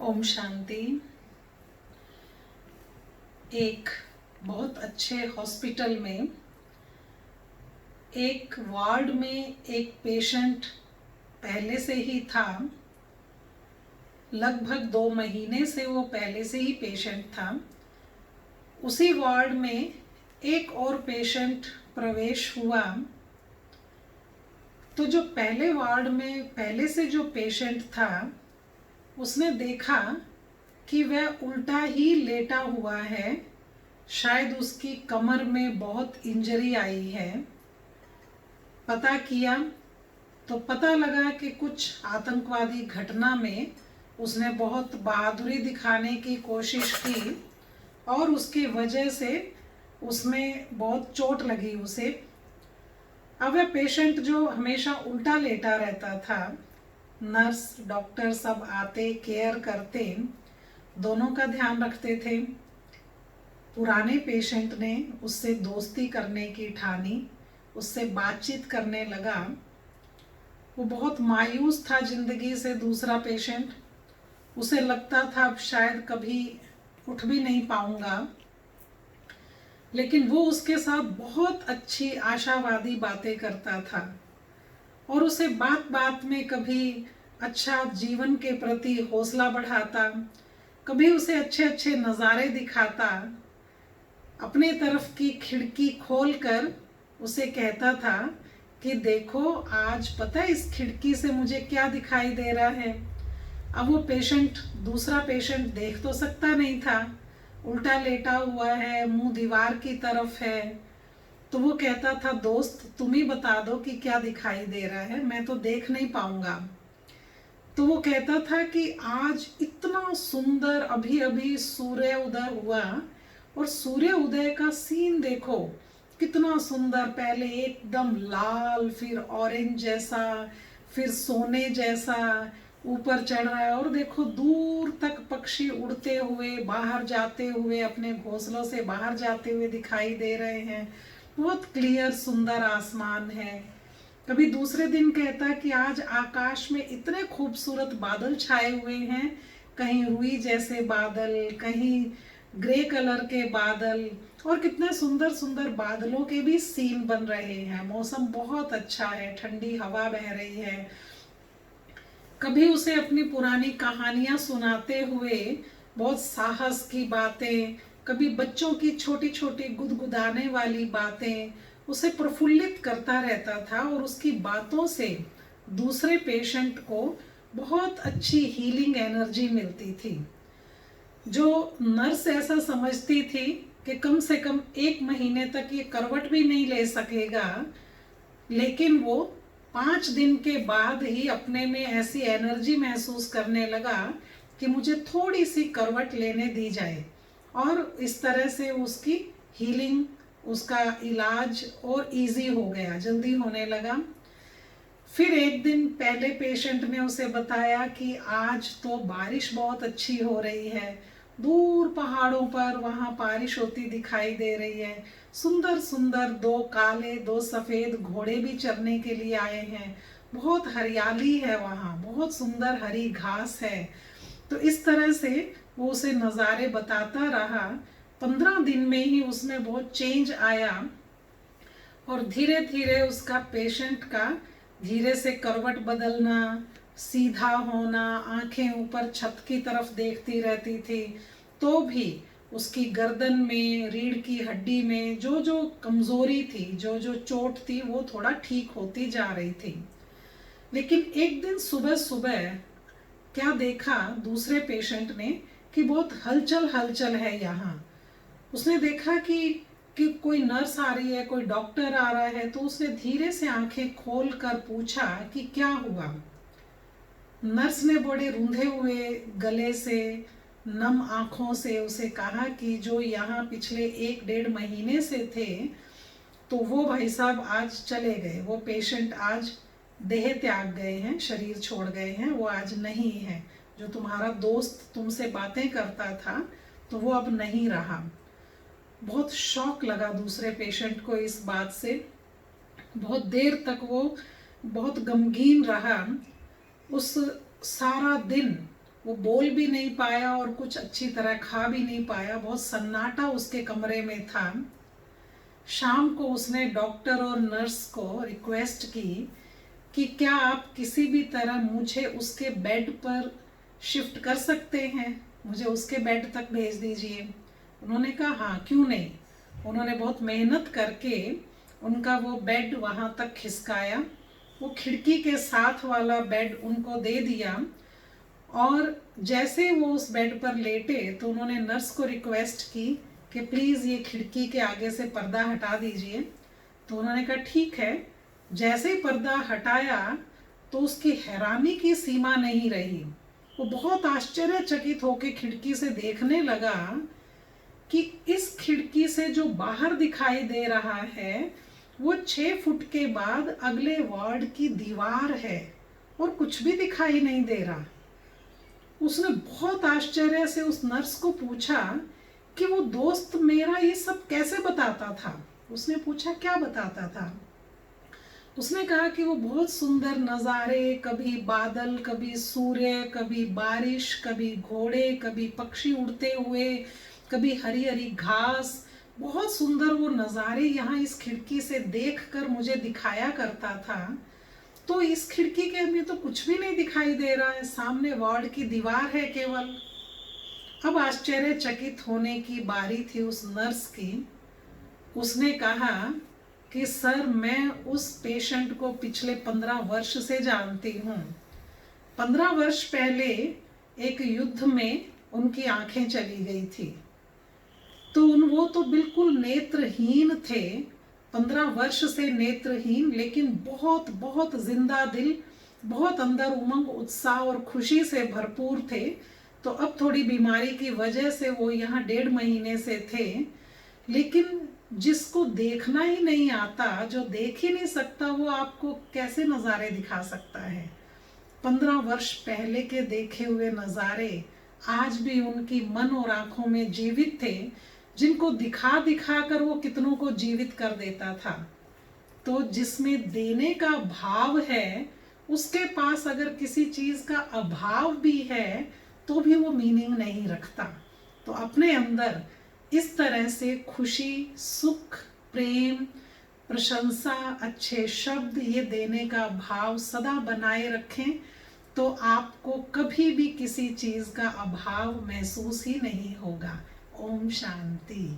ओम शांति। एक बहुत अच्छे हॉस्पिटल में एक वार्ड में एक पेशेंट पहले से ही था। लगभग 2 महीने से वो पहले से ही पेशेंट था। उसी वार्ड में एक और पेशेंट प्रवेश हुआ। तो जो पहले वार्ड में पहले से जो पेशेंट था उसने देखा कि वह उल्टा ही लेटा हुआ है। शायद उसकी कमर में बहुत इंजरी आई है। पता किया तो पता लगा कि कुछ आतंकवादी घटना में उसने बहुत बहादुरी दिखाने की कोशिश की और उसकी वजह से उसमें बहुत चोट लगी उसे। अब वह पेशेंट जो हमेशा उल्टा लेटा रहता था, नर्स डॉक्टर सब आते केयर करते, दोनों का ध्यान रखते थे। पुराने पेशेंट ने उससे दोस्ती करने की ठानी, उससे बातचीत करने लगा। वो बहुत मायूस था जिंदगी से। दूसरा पेशेंट, उसे लगता था अब शायद कभी उठ भी नहीं पाऊंगा, लेकिन वो उसके साथ बहुत अच्छी आशावादी बातें करता था और उसे बात बात में कभी अच्छा जीवन के प्रति हौसला बढ़ाता, कभी उसे अच्छे अच्छे नज़ारे दिखाता। अपने तरफ की खिड़की खोलकर उसे कहता था कि देखो आज पता है इस खिड़की से मुझे क्या दिखाई दे रहा है। अब वो पेशेंट, दूसरा पेशेंट देख तो सकता नहीं था, उल्टा लेटा हुआ है, मुंह दीवार की तरफ है। तो वो कहता था दोस्त तुम ही बता दो कि क्या दिखाई दे रहा है, मैं तो देख नहीं पाऊंगा। तो वो कहता था कि आज इतना सुंदर अभी अभी सूर्य उदय हुआ और सूर्य उदय का सीन देखो कितना सुंदर। पहले एकदम लाल, फिर ऑरेंज जैसा, फिर सोने जैसा ऊपर चढ़ रहा है और देखो दूर तक पक्षी उड़ते हुए बाहर जाते हुए अपने घोंसलों से बाहर जाते हुए दिखाई दे रहे हैं। बहुत क्लियर सुंदर आसमान है। कभी दूसरे दिन कहता कि आज आकाश में इतने खूबसूरत बादल छाए हुए हैं, कहीं रुई जैसे बादल, कहीं ग्रे कलर के बादल, और कितने सुंदर सुंदर बादलों के भी सीन बन रहे हैं। मौसम बहुत अच्छा है, ठंडी हवा बह रही है। कभी उसे अपनी पुरानी कहानियां सुनाते हुए बहुत साहस की बातें, कभी बच्चों की छोटी छोटी गुदगुदाने वाली बातें उसे प्रफुल्लित करता रहता था और उसकी बातों से दूसरे पेशेंट को बहुत अच्छी हीलिंग एनर्जी मिलती थी। जो नर्स ऐसा समझती थी कि कम से कम 1 महीने तक ये करवट भी नहीं ले सकेगा, लेकिन वो 5 दिन के बाद ही अपने में ऐसी एनर्जी महसूस करने लगा कि मुझे थोड़ी सी करवट लेने दी जाए, और इस तरह से उसकी हीलिंग, उसका इलाज और इजी हो गया, जल्दी होने लगा। फिर एक दिन पहले पेशेंट ने उसे बताया कि आज तो बारिश बहुत अच्छी हो रही है, दूर पहाड़ों पर वहाँ बारिश होती दिखाई दे रही है। सुंदर सुंदर 2 काले 2 सफ़ेद घोड़े भी चरने के लिए आए हैं। बहुत हरियाली है वहाँ, बहुत सुंदर हरी घास है। तो इस तरह से वो उसे नज़ारे बताता रहा। 15 दिन में ही उसमें बहुत चेंज आया और धीरे धीरे उसका पेशेंट का धीरे से करवट बदलना, सीधा होना, आंखें ऊपर छत की तरफ देखती रहती थी, तो भी उसकी गर्दन में, रीढ़ की हड्डी में जो जो कमजोरी थी, जो जो चोट थी, वो थोड़ा ठीक होती जा रही थी। लेकिन एक दिन सुबह सुबह क्या देखा दूसरे पेशेंट ने कि बहुत हलचल हलचल है यहाँ। उसने देखा कि कोई नर्स आ रही है, कोई डॉक्टर आ रहा है। तो उसने धीरे से आंखें खोल कर पूछा कि क्या हुआ। नर्स ने बड़े रूंधे हुए गले से, नम आंखों से उसे कहा कि जो यहाँ पिछले 1 डेढ़ महीने से थे, तो वो भाई साहब आज चले गए। वो पेशेंट आज देह त्याग गए हैं, शरीर छोड़ गए हैं, वो आज नहीं है। जो तुम्हारा दोस्त तुमसे बातें करता था, तो वो अब नहीं रहा। बहुत शॉक लगा दूसरे पेशेंट को इस बात से। बहुत देर तक वो बहुत गमगीन रहा। उस सारा दिन वो बोल भी नहीं पाया और कुछ अच्छी तरह खा भी नहीं पाया, बहुत सन्नाटा उसके कमरे में था। शाम को उसने डॉक्टर और नर्स को रिक्वेस्ट की कि क्या आप किसी भी तरह मुझे उसके बेड पर शिफ्ट कर सकते हैं, मुझे उसके बेड तक भेज दीजिए। उन्होंने कहा हाँ क्यों नहीं। उन्होंने बहुत मेहनत करके उनका वो बेड वहाँ तक खिसकाया, वो खिड़की के साथ वाला बेड उनको दे दिया। और जैसे वो उस बेड पर लेटे तो उन्होंने नर्स को रिक्वेस्ट की कि प्लीज़ ये खिड़की के आगे से पर्दा हटा दीजिए। तो उन्होंने कहा ठीक है। जैसे ही पर्दा हटाया तो उसकी हैरानी की सीमा नहीं रही। वो बहुत आश्चर्यचकित होकर खिड़की से देखने लगा कि इस खिड़की से जो बाहर दिखाई दे रहा है वो 6 फुट के बाद अगले वार्ड की दीवार है और कुछ भी दिखाई नहीं दे रहा। उसने बहुत आश्चर्य से उस नर्स को पूछा कि वो दोस्त मेरा ये सब कैसे बताता था। उसने पूछा क्या बताता था। उसने कहा कि वो बहुत सुंदर नज़ारे, कभी बादल, कभी सूर्य, कभी बारिश, कभी घोड़े, कभी पक्षी उड़ते हुए, कभी हरी हरी घास, बहुत सुंदर वो नज़ारे यहाँ इस खिड़की से देखकर मुझे दिखाया करता था। तो इस खिड़की के में तो कुछ भी नहीं दिखाई दे रहा है, सामने वार्ड की दीवार है केवल। अब आश्चर्यचकित होने की बारी थी उस नर्स की। उसने कहा कि सर मैं उस पेशेंट को पिछले 15 वर्ष से जानती हूँ। 15 वर्ष पहले एक युद्ध में उनकी आंखें चली गई थी, तो वो तो बिल्कुल नेत्रहीन थे, 15 वर्ष से नेत्रहीन, लेकिन बहुत बहुत जिंदा दिल, बहुत अंदर उमंग उत्साह और खुशी से भरपूर थे। तो अब थोड़ी बीमारी की वजह से वो यहाँ 1.5 महीने से थे, लेकिन जिसको देखना ही नहीं आता, जो देख ही नहीं सकता, वो आपको कैसे नज़ारे दिखा सकता है। 15 वर्ष पहले के देखे हुए नज़ारे आज भी उनकी मन और आंखों में जीवित थे, जिनको दिखा दिखा कर वो कितनों को जीवित कर देता था। तो जिसमें देने का भाव है, उसके पास अगर किसी चीज़ का अभाव भी है तो भी वो मीनिंग नहीं रखता। तो अपने अंदर इस तरह से खुशी, सुख, प्रेम, प्रशंसा, अच्छे शब्द, ये देने का भाव सदा बनाए रखें, तो आपको कभी भी किसी चीज़ का अभाव महसूस ही नहीं होगा। ओम शांति।